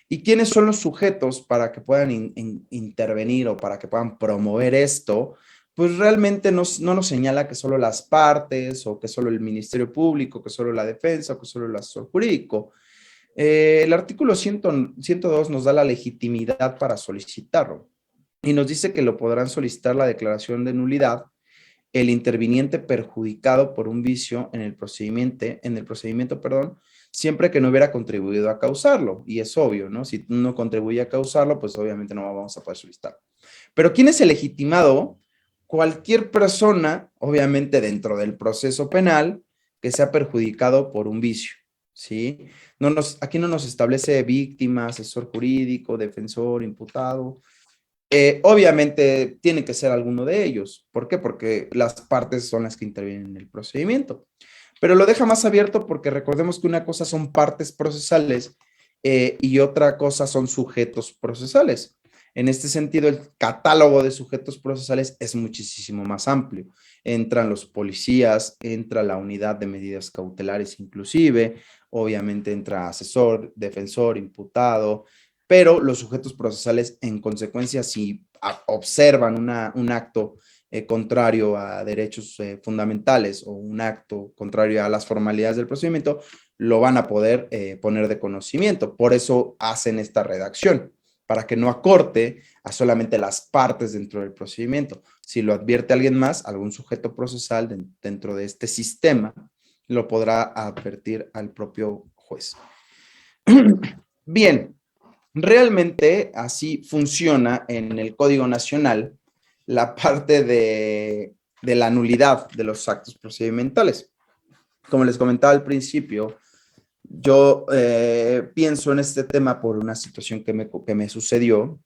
¿Y quiénes son los sujetos para que puedan intervenir o para que puedan promover esto? Pues realmente no nos señala que solo las partes o que solo el Ministerio Público, que solo la defensa o que solo el asesor jurídico. El artículo 102 nos da la legitimidad para solicitarlo y nos dice que lo podrán solicitar la declaración de nulidad el interviniente perjudicado por un vicio en el procedimiento, perdón, siempre que no hubiera contribuido a causarlo. Y es obvio, ¿no? Si no contribuye a causarlo, pues obviamente no vamos a poder solicitar. Pero ¿quién es el legitimado? Cualquier persona, obviamente dentro del proceso penal, que sea perjudicado por un vicio, ¿sí? Aquí no nos establece víctima, asesor jurídico, defensor, imputado. Obviamente tiene que ser alguno de ellos. ¿Por qué? Porque las partes son las que intervienen en el procedimiento. Pero lo deja más abierto porque recordemos que una cosa son partes procesales y otra cosa son sujetos procesales. En este sentido, el catálogo de sujetos procesales es muchísimo más amplio. Entran los policías, entra la unidad de medidas cautelares inclusive, obviamente entra asesor, defensor, imputado, pero los sujetos procesales, en consecuencia, si observan un acto contrario a derechos fundamentales o un acto contrario a las formalidades del procedimiento, lo van a poder poner de conocimiento. Por eso hacen esta redacción, para que no acorte a solamente las partes dentro del procedimiento. Si lo advierte alguien más, algún sujeto procesal dentro de este sistema, lo podrá advertir al propio juez. Bien, realmente así funciona en el Código Nacional la parte de la nulidad de los actos procedimentales. Como les comentaba al principio, yo pienso en este tema por una situación que me sucedió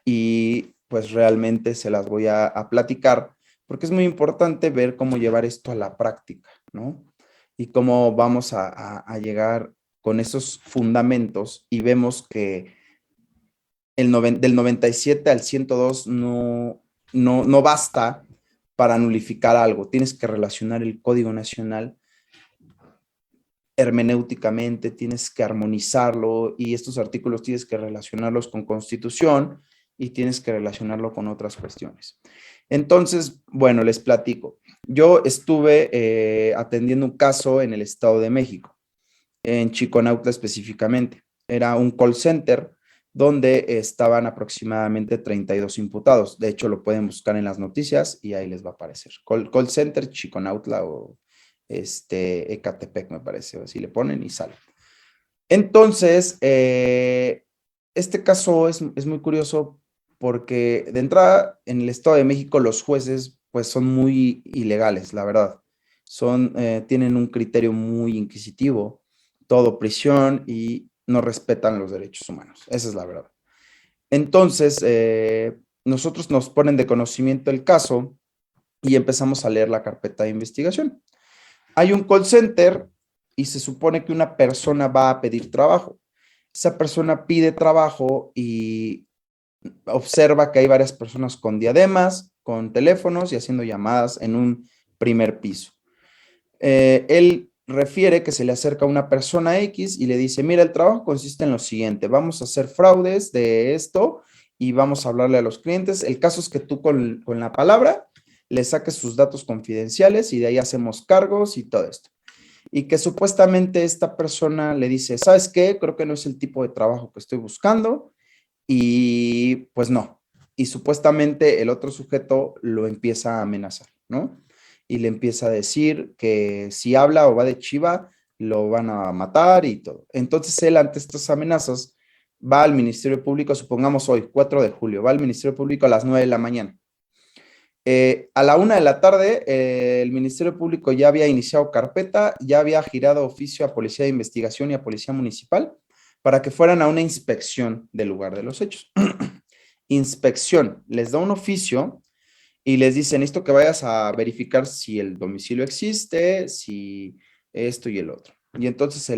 y pues realmente se las voy a platicar porque es muy importante ver cómo llevar esto a la práctica, ¿no? Y cómo vamos a llegar con esos fundamentos y vemos que del 97 al 102 no basta para nulificar algo. Tienes que relacionar el Código Nacional hermenéuticamente, tienes que armonizarlo y estos artículos tienes que relacionarlos con Constitución y tienes que relacionarlo con otras cuestiones. Entonces, bueno, les platico. Yo estuve atendiendo un caso en el Estado de México, en Chiconautla específicamente. Era un call center donde estaban aproximadamente 32 imputados. De hecho, lo pueden buscar en las noticias y ahí les va a aparecer. Call Center Chiconautla o Ecatepec, me parece, o así le ponen y sale. Entonces, este caso es muy curioso porque de entrada en el Estado de México los jueces pues son muy ilegales, la verdad. Tienen un criterio muy inquisitivo, todo prisión y no respetan los derechos humanos. Esa es la verdad. Entonces, nosotros nos ponen de conocimiento el caso y empezamos a leer la carpeta de investigación. Hay un call center y se supone que una persona va a pedir trabajo. Esa persona pide trabajo y observa que hay varias personas con diademas, con teléfonos y haciendo llamadas en un primer piso. Él refiere que se le acerca una persona X y le dice, mira, el trabajo consiste en lo siguiente, vamos a hacer fraudes de esto y vamos a hablarle a los clientes. El caso es que tú con la palabra le saques sus datos confidenciales y de ahí hacemos cargos y todo esto. Y que supuestamente esta persona le dice, ¿sabes qué? Creo que no es el tipo de trabajo que estoy buscando y pues no. Y supuestamente el otro sujeto lo empieza a amenazar, ¿no? Y le empieza a decir que si habla o va de chiva, lo van a matar y todo. Entonces él ante estas amenazas va al Ministerio Público, supongamos hoy, 4 de julio, va al Ministerio Público a las 9 de la mañana. A la 1 de la tarde, el Ministerio Público ya había iniciado carpeta, ya había girado oficio a Policía de Investigación y a Policía Municipal para que fueran a una inspección del lugar de los hechos. Inspección, les da un oficio y les dicen esto que vayas a verificar si el domicilio existe, si esto y el otro. Y entonces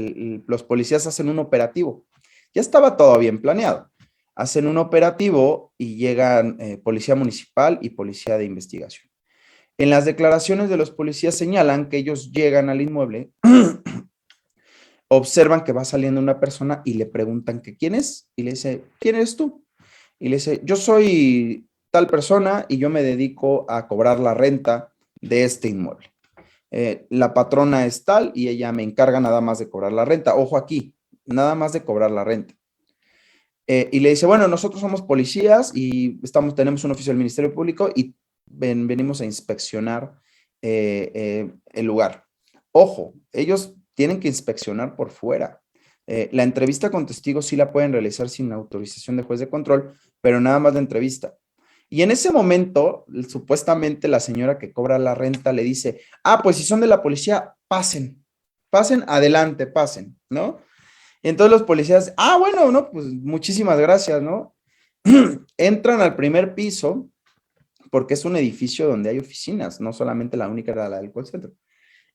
los policías hacen un operativo. Ya estaba todo bien planeado. Hacen un operativo y llegan policía municipal y policía de investigación. En las declaraciones de los policías señalan que ellos llegan al inmueble Observan que va saliendo una persona y le preguntan que quién es, y le dice, ¿quién eres tú? Y le dice, yo soy tal persona y yo me dedico a cobrar la renta de este inmueble. La patrona es tal y ella me encarga nada más de cobrar la renta. Ojo aquí, nada más de cobrar la renta. Y le dice, bueno, nosotros somos policías y tenemos un oficio del Ministerio Público y venimos a inspeccionar el lugar. Ojo, ellos tienen que inspeccionar por fuera. La entrevista con testigos sí la pueden realizar sin autorización de juez de control, pero nada más la entrevista. Y en ese momento, supuestamente la señora que cobra la renta le dice, ah, pues si son de la policía, pasen adelante, pasen, ¿no? Y entonces los policías, ah, bueno, no, pues muchísimas gracias, ¿no? Entran al primer piso porque es un edificio donde hay oficinas, no solamente la única era la del call center.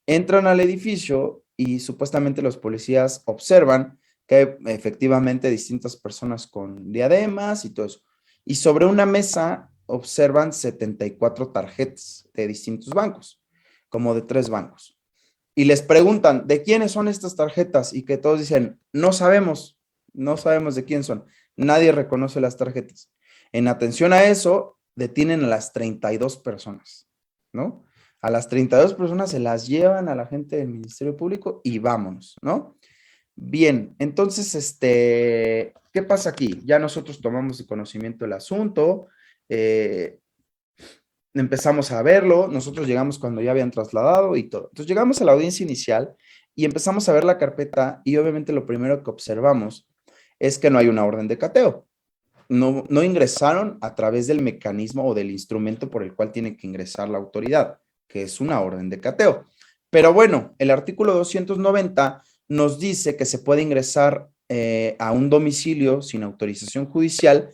Entran al edificio y supuestamente los policías observan que hay efectivamente distintas personas con diademas y todo eso. Y sobre una mesa observan 74 tarjetas de distintos bancos, como de 3 bancos. Y les preguntan, ¿de quiénes son estas tarjetas? Y que todos dicen, no sabemos de quién son. Nadie reconoce las tarjetas. En atención a eso, detienen a las 32 personas, ¿no? A las 32 personas se las llevan a la gente del Ministerio Público y vámonos, ¿no? Bien, entonces, ¿qué pasa aquí? Ya nosotros tomamos conocimiento del asunto, eh, empezamos a verlo, nosotros llegamos cuando ya habían trasladado y todo. Entonces llegamos a la audiencia inicial y empezamos a ver la carpeta y obviamente lo primero que observamos es que no hay una orden de cateo. No ingresaron a través del mecanismo o del instrumento por el cual tiene que ingresar la autoridad, que es una orden de cateo. Pero bueno, el artículo 290 nos dice que se puede ingresar a un domicilio sin autorización judicial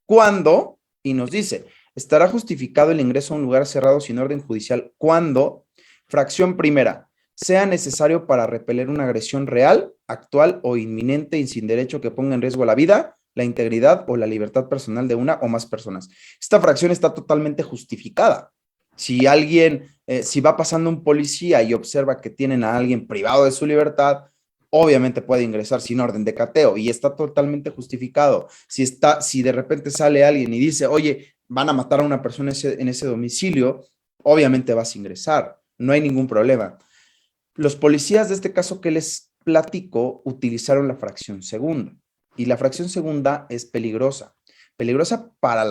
cuando, y nos dice, estará justificado el ingreso a un lugar cerrado sin orden judicial cuando, fracción primera, sea necesario para repeler una agresión real, actual o inminente y sin derecho que ponga en riesgo la vida, la integridad o la libertad personal de una o más personas. Esta fracción está totalmente justificada. Si alguien, si va pasando un policía y observa que tienen a alguien privado de su libertad, obviamente puede ingresar sin orden de cateo y está totalmente justificado. Si de repente sale alguien y dice, oye, van a matar a una persona en ese domicilio, obviamente vas a ingresar, no hay ningún problema. Los policías de este caso que les platico utilizaron la fracción segunda y la fracción segunda es peligrosa para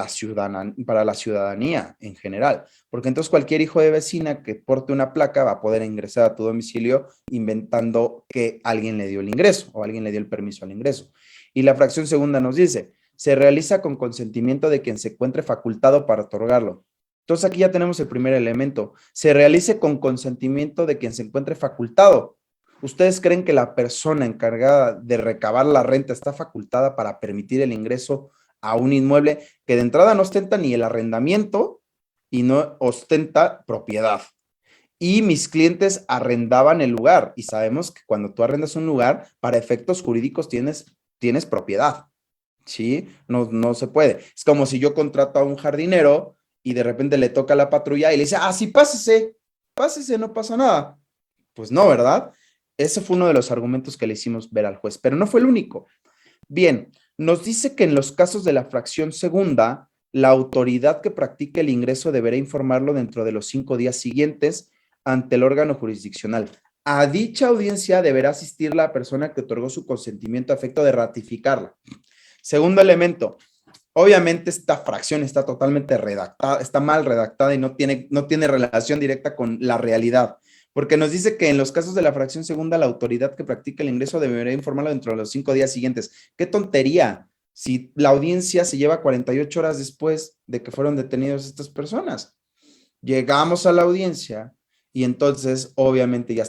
para la ciudadanía en general, porque entonces cualquier hijo de vecina que porte una placa va a poder ingresar a tu domicilio inventando que alguien le dio el ingreso o alguien le dio el permiso al ingreso. Y la fracción segunda nos dice, se realiza con consentimiento de quien se encuentre facultado para otorgarlo. Entonces aquí ya tenemos el primer elemento. Se realice con consentimiento de quien se encuentre facultado. ¿Ustedes creen que la persona encargada de recabar la renta está facultada para permitir el ingreso a un inmueble que de entrada no ostenta ni el arrendamiento y no ostenta propiedad? Y mis clientes arrendaban el lugar y sabemos que cuando tú arrendas un lugar, para efectos jurídicos tienes propiedad. ¿Sí? No se puede. Es como si yo contrato a un jardinero y de repente le toca la patrulla y le dice, ah, sí, pásese, no pasa nada. Pues no, ¿verdad? Ese fue uno de los argumentos que le hicimos ver al juez, pero no fue el único. Bien, nos dice que en los casos de la fracción segunda, la autoridad que practique el ingreso deberá informarlo dentro de los 5 días siguientes ante el órgano jurisdiccional. A dicha audiencia deberá asistir la persona que otorgó su consentimiento a efecto de ratificarla. Segundo elemento, obviamente esta fracción está totalmente redactada, está mal redactada y no tiene relación directa con la realidad, porque nos dice que en los casos de la fracción segunda, la autoridad que practica el ingreso deberá informarlo dentro de los 5 días siguientes. ¡Qué tontería! Si la audiencia se lleva 48 horas después de que fueron detenidos estas personas. Llegamos a la audiencia y entonces obviamente ya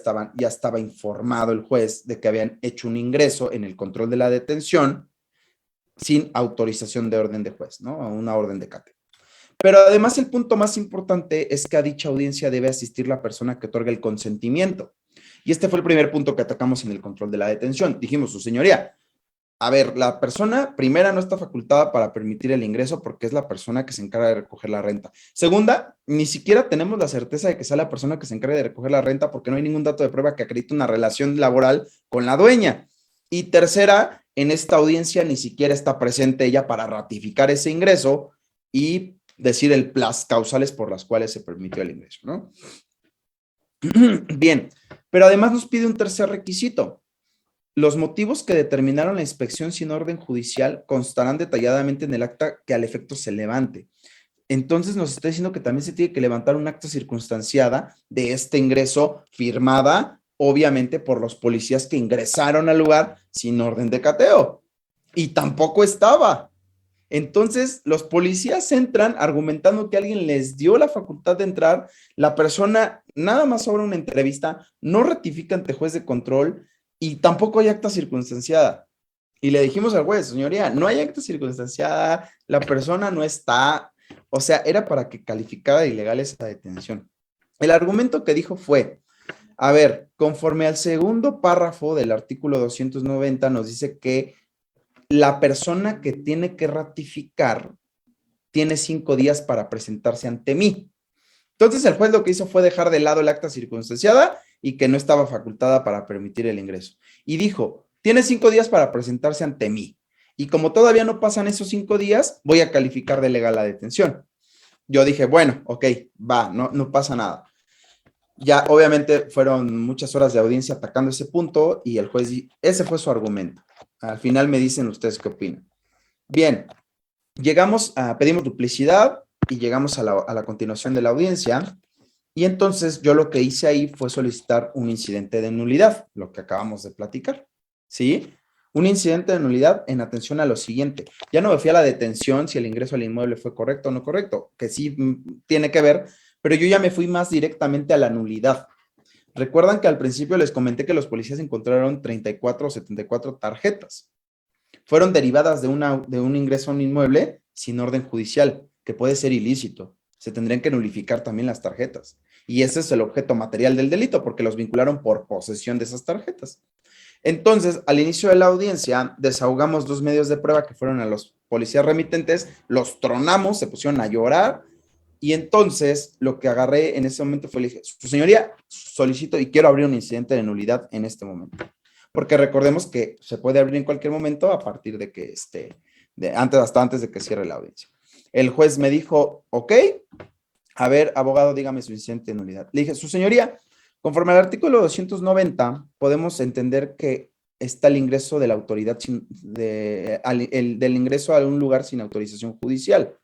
estaba informado el juez de que habían hecho un ingreso en el control de la detención sin autorización de orden de juez, ¿no? A una orden de cateo. Pero además el punto más importante es que a dicha audiencia debe asistir la persona que otorga el consentimiento. Y este fue el primer punto que atacamos en el control de la detención. Dijimos, su señoría, A ver, la persona primera no está facultada para permitir el ingreso porque es la persona que se encarga de recoger la renta. Segunda, ni siquiera tenemos la certeza de que sea la persona que se encargue de recoger la renta porque no hay ningún dato de prueba que acredite una relación laboral con la dueña. Y tercera, en esta audiencia ni siquiera está presente ella para ratificar ese ingreso y decir las causales por las cuales se permitió el ingreso, ¿no? Bien, pero además nos pide un tercer requisito. Los motivos que determinaron la inspección sin orden judicial constarán detalladamente en el acta que al efecto se levante. Entonces nos está diciendo que también se tiene que levantar un acta circunstanciada de este ingreso firmada, obviamente, por los policías que ingresaron al lugar sin orden de cateo. Y tampoco estaba. Entonces, los policías entran argumentando que alguien les dio la facultad de entrar, la persona nada más sobre una entrevista, no ratifica ante juez de control y tampoco hay acta circunstanciada. Y le dijimos al juez, señoría, no hay acta circunstanciada, la persona no está, o sea, era para que calificara de ilegal esa detención. El argumento que dijo fue, a ver, conforme al segundo párrafo del artículo 290 nos dice que la persona que tiene que ratificar tiene 5 días para presentarse ante mí. Entonces el juez lo que hizo fue dejar de lado el acta circunstanciada y que no estaba facultada para permitir el ingreso. Y dijo, tiene 5 días para presentarse ante mí. Y como todavía no pasan esos 5 días, voy a calificar de legal la detención. Yo dije, bueno, ok, va, no pasa nada. Ya obviamente fueron muchas horas de audiencia atacando ese punto y el juez, ese fue su argumento. Al final me dicen ustedes qué opinan. Bien, pedimos duplicidad y llegamos a la continuación de la audiencia. Y entonces yo lo que hice ahí fue solicitar un incidente de nulidad, lo que acabamos de platicar, ¿sí? Un incidente de nulidad en atención a lo siguiente. Ya no me fui a la detención si el ingreso al inmueble fue correcto o no correcto, que sí tiene que ver, pero yo ya me fui más directamente a la nulidad. Recuerdan que al principio les comenté que los policías encontraron 34 o 74 tarjetas. Fueron derivadas de un ingreso a un inmueble sin orden judicial, que puede ser ilícito. Se tendrían que nulificar también las tarjetas. Y ese es el objeto material del delito, porque los vincularon por posesión de esas tarjetas. Entonces, al inicio de la audiencia, desahogamos 2 medios de prueba que fueron a los policías remitentes, los tronamos, se pusieron a llorar, y entonces lo que agarré en ese momento fue, le dije, su señoría, solicito y quiero abrir un incidente de nulidad en este momento. Porque recordemos que se puede abrir en cualquier momento a partir de que hasta antes de que cierre la audiencia. El juez me dijo, ok, a ver, abogado, dígame su incidente de nulidad. Le dije, su señoría, conforme al artículo 290, podemos entender que está el ingreso de la autoridad, del ingreso a un lugar sin autorización judicial.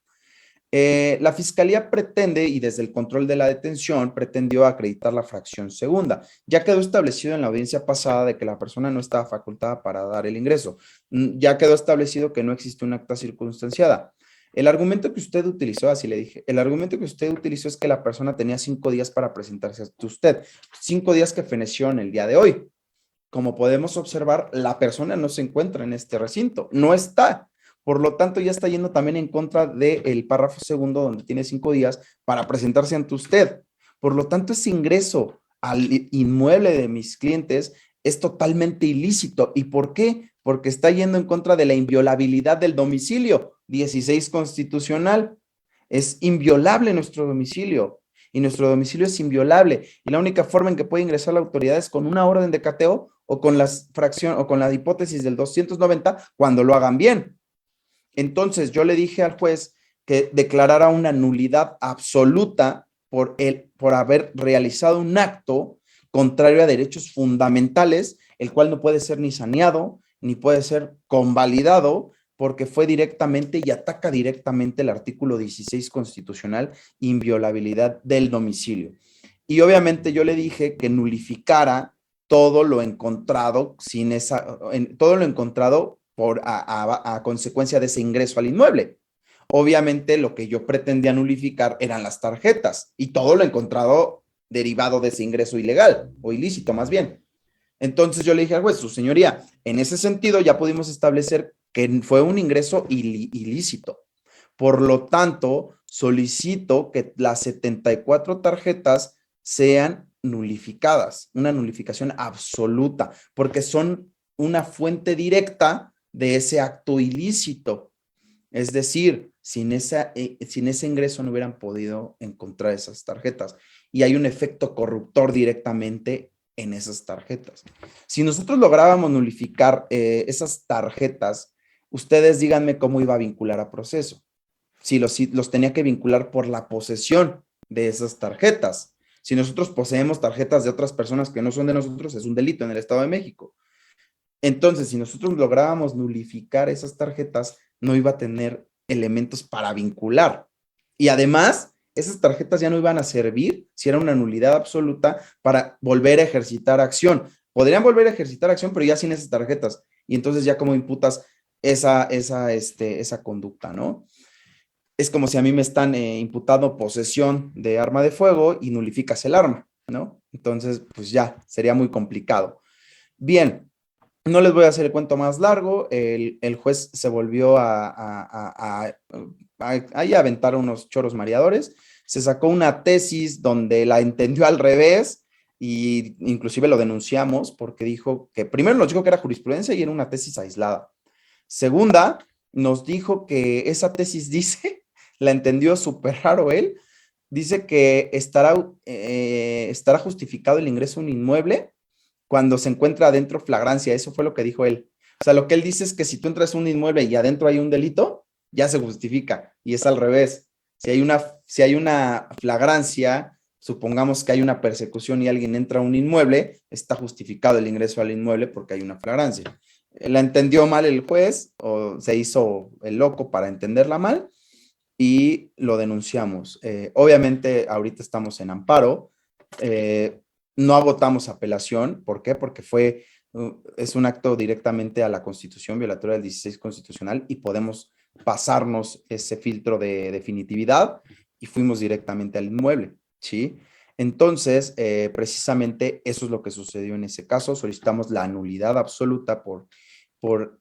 La fiscalía pretende, y desde el control de la detención, pretendió acreditar la fracción segunda. Ya quedó establecido en la audiencia pasada de que la persona no estaba facultada para dar el ingreso. Ya quedó establecido que no existe un acta circunstanciada. El argumento que usted utilizó, así le dije, el argumento que usted utilizó es que la persona tenía 5 días para presentarse ante usted. 5 días que fenecieron el día de hoy. Como podemos observar, la persona no se encuentra en este recinto, no está. Por lo tanto, ya está yendo también en contra del párrafo segundo, donde tiene 5 días para presentarse ante usted. Por lo tanto, ese ingreso al inmueble de mis clientes es totalmente ilícito. ¿Y por qué? Porque está yendo en contra de la inviolabilidad del domicilio, 16 constitucional. Es inviolable nuestro domicilio y nuestro domicilio es inviolable. Y la única forma en que puede ingresar la autoridad es con una orden de cateo o con la fracción o con la hipótesis del 290 cuando lo hagan bien. Entonces yo le dije al juez que declarara una nulidad absoluta por haber realizado un acto contrario a derechos fundamentales, el cual no puede ser ni saneado, ni puede ser convalidado, porque fue directamente y ataca directamente el artículo 16 constitucional, inviolabilidad del domicilio. Y obviamente yo le dije que nulificara todo lo encontrado todo lo encontrado a consecuencia de ese ingreso al inmueble. Obviamente lo que yo pretendía nulificar eran las tarjetas y todo lo encontrado derivado de ese ingreso ilegal o ilícito más bien. Entonces yo le dije al juez, su señoría, en ese sentido ya pudimos establecer que fue un ingreso ilícito. Por lo tanto, solicito que las 74 tarjetas sean nulificadas, una nulificación absoluta, porque son una fuente directa de ese acto ilícito. Es decir, sin ese ingreso no hubieran podido encontrar esas tarjetas. Y hay un efecto corruptor directamente en esas tarjetas. Si nosotros lográbamos nulificar esas tarjetas, ustedes díganme cómo iba a vincular a proceso. Si los tenía que vincular por la posesión de esas tarjetas. Si nosotros poseemos tarjetas de otras personas que no son de nosotros, es un delito en el Estado de México. Entonces, si nosotros lográbamos nulificar esas tarjetas, no iba a tener elementos para vincular. Y además, esas tarjetas ya no iban a servir, si era una nulidad absoluta, para volver a ejercitar acción. Podrían volver a ejercitar acción, pero ya sin esas tarjetas. Y entonces ya como imputas esa conducta, ¿no? Es como si a mí me están imputando posesión de arma de fuego y nulificas el arma, ¿no? Entonces, pues ya, sería muy complicado. Bien, no les voy a hacer el cuento más largo. El juez se volvió a aventar unos choros mareadores. Se sacó una tesis donde la entendió al revés y inclusive lo denunciamos porque dijo que primero nos dijo que era jurisprudencia y era una tesis aislada. Segunda, nos dijo que esa tesis dice, la entendió súper raro él, dice que estará justificado el ingreso a un inmueble cuando se encuentra adentro flagrancia. Eso fue lo que dijo él. O sea, lo que él dice es que si tú entras a un inmueble y adentro hay un delito, ya se justifica. Y es al revés. Si hay una flagrancia, supongamos que hay una persecución y alguien entra a un inmueble, está justificado el ingreso al inmueble porque hay una flagrancia. La entendió mal el juez o se hizo el loco para entenderla mal y lo denunciamos. Obviamente, ahorita estamos en amparo. No agotamos apelación. ¿Por qué? Porque es un acto directamente a la Constitución, violatoria del 16 constitucional, y podemos pasarnos ese filtro de definitividad y fuimos directamente al inmueble, ¿sí? Entonces, precisamente eso es lo que sucedió en ese caso. Solicitamos la nulidad absoluta por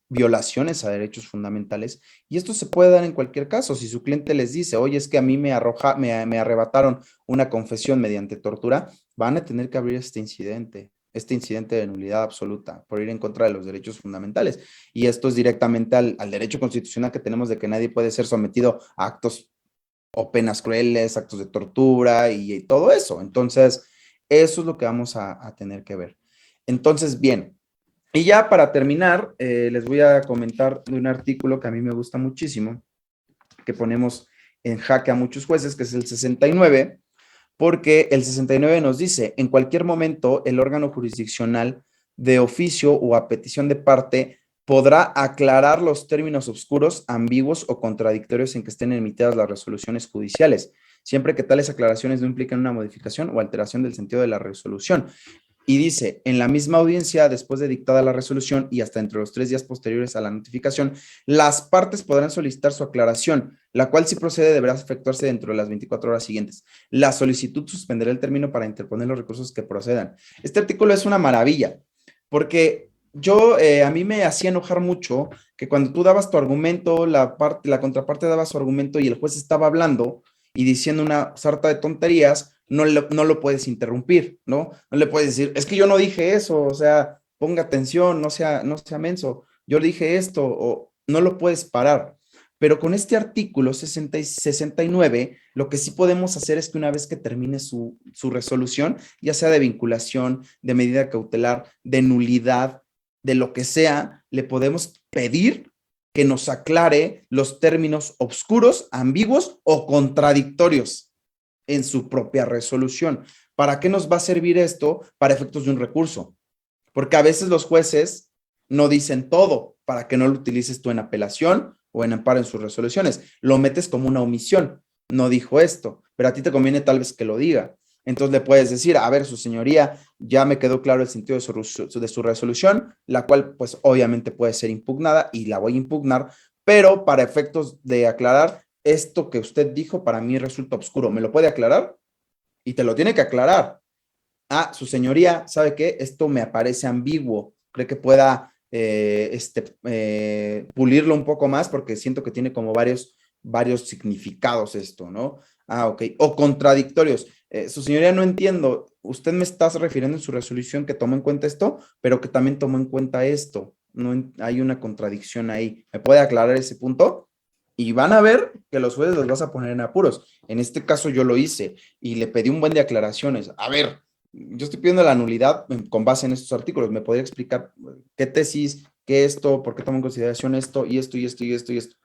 violaciones a derechos fundamentales, y esto se puede dar en cualquier caso. Si su cliente les dice, oye, es que a mí me arrebataron una confesión mediante tortura, van a tener que abrir este incidente de nulidad absoluta por ir en contra de los derechos fundamentales. Y esto es directamente al derecho constitucional que tenemos de que nadie puede ser sometido a actos o penas crueles, actos de tortura y todo eso. Entonces, eso es lo que vamos a tener que ver. Entonces, bien. Y ya para terminar, les voy a comentar de un artículo que a mí me gusta muchísimo, que ponemos en jaque a muchos jueces, que es el 69, porque el 69 nos dice, en cualquier momento el órgano jurisdiccional de oficio o a petición de parte podrá aclarar los términos oscuros, ambiguos o contradictorios en que estén emitidas las resoluciones judiciales, siempre que tales aclaraciones no impliquen una modificación o alteración del sentido de la resolución. Y dice, en la misma audiencia, después de dictada la resolución y hasta entre los 3 días posteriores a la notificación, las partes podrán solicitar su aclaración, la cual si procede deberá efectuarse dentro de las 24 horas siguientes. La solicitud suspenderá el término para interponer los recursos que procedan. Este artículo es una maravilla, porque a mí me hacía enojar mucho que cuando tú dabas tu argumento, la contraparte daba su argumento y el juez estaba hablando y diciendo una sarta de tonterías, no lo puedes interrumpir, ¿no? No le puedes decir, es que yo no dije eso, o sea, ponga atención, no sea menso, yo dije esto, o no lo puedes parar. Pero con este artículo 69, lo que sí podemos hacer es que una vez que termine su resolución, ya sea de vinculación, de medida cautelar, de nulidad, de lo que sea, le podemos pedir que nos aclare los términos obscuros, ambiguos o contradictorios en su propia resolución. ¿Para qué nos va a servir esto? Para efectos de un recurso. Porque a veces los jueces no dicen todo para que no lo utilices tú en apelación o en amparo en sus resoluciones. Lo metes como una omisión. No dijo esto, pero a ti te conviene tal vez que lo diga. Entonces le puedes decir, a ver, su señoría, ya me quedó claro el sentido de su resolución, la cual pues obviamente puede ser impugnada y la voy a impugnar, pero para efectos de aclarar, esto que usted dijo para mí resulta oscuro. ¿Me lo puede aclarar? Y te lo tiene que aclarar. Ah, su señoría, ¿sabe qué? Esto me parece ambiguo. ¿Cree que pueda pulirlo un poco más? Porque siento que tiene como varios significados esto, ¿no? Ah, ok. O contradictorios. Su señoría, no entiendo. Usted me está refiriendo en su resolución que tomó en cuenta esto, pero que también tomó en cuenta esto. No hay una contradicción ahí. ¿Me puede aclarar ese punto? Y van a ver que los jueces los vas a poner en apuros. En este caso yo lo hice y le pedí un buen de aclaraciones. A ver, yo estoy pidiendo la nulidad con base en estos artículos. ¿Me podría explicar qué tesis, qué esto, por qué tomo en consideración esto y esto y esto y esto y esto?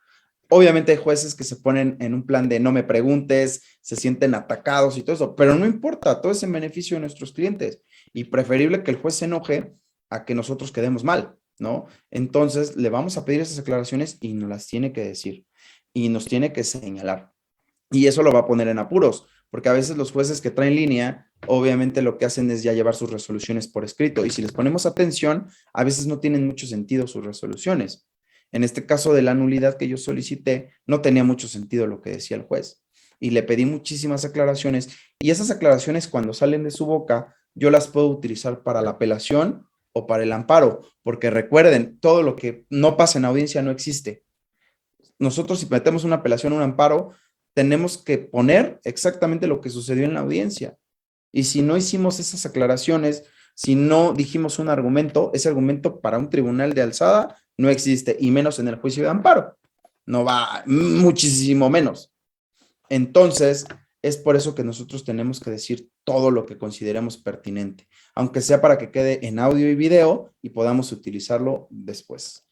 Obviamente hay jueces que se ponen en un plan de no me preguntes, se sienten atacados y todo eso, pero no importa, todo es en beneficio de nuestros clientes y preferible que el juez se enoje a que nosotros quedemos mal, ¿no? Entonces le vamos a pedir esas aclaraciones y nos las tiene que decir y nos tiene que señalar. Y eso lo va a poner en apuros, porque a veces los jueces que traen línea, obviamente lo que hacen es ya llevar sus resoluciones por escrito y si les ponemos atención, a veces no tienen mucho sentido sus resoluciones. En este caso de la nulidad que yo solicité, no tenía mucho sentido lo que decía el juez y le pedí muchísimas aclaraciones y esas aclaraciones cuando salen de su boca, yo las puedo utilizar para la apelación o para el amparo, porque recuerden, todo lo que no pasa en audiencia no existe. Nosotros si metemos una apelación o un amparo, tenemos que poner exactamente lo que sucedió en la audiencia. Y si no hicimos esas aclaraciones, si no dijimos un argumento, ese argumento para un tribunal de alzada no existe, y menos en el juicio de amparo. No va, muchísimo menos. Entonces, es por eso que nosotros tenemos que decir todo lo que consideremos pertinente, aunque sea para que quede en audio y video y podamos utilizarlo después.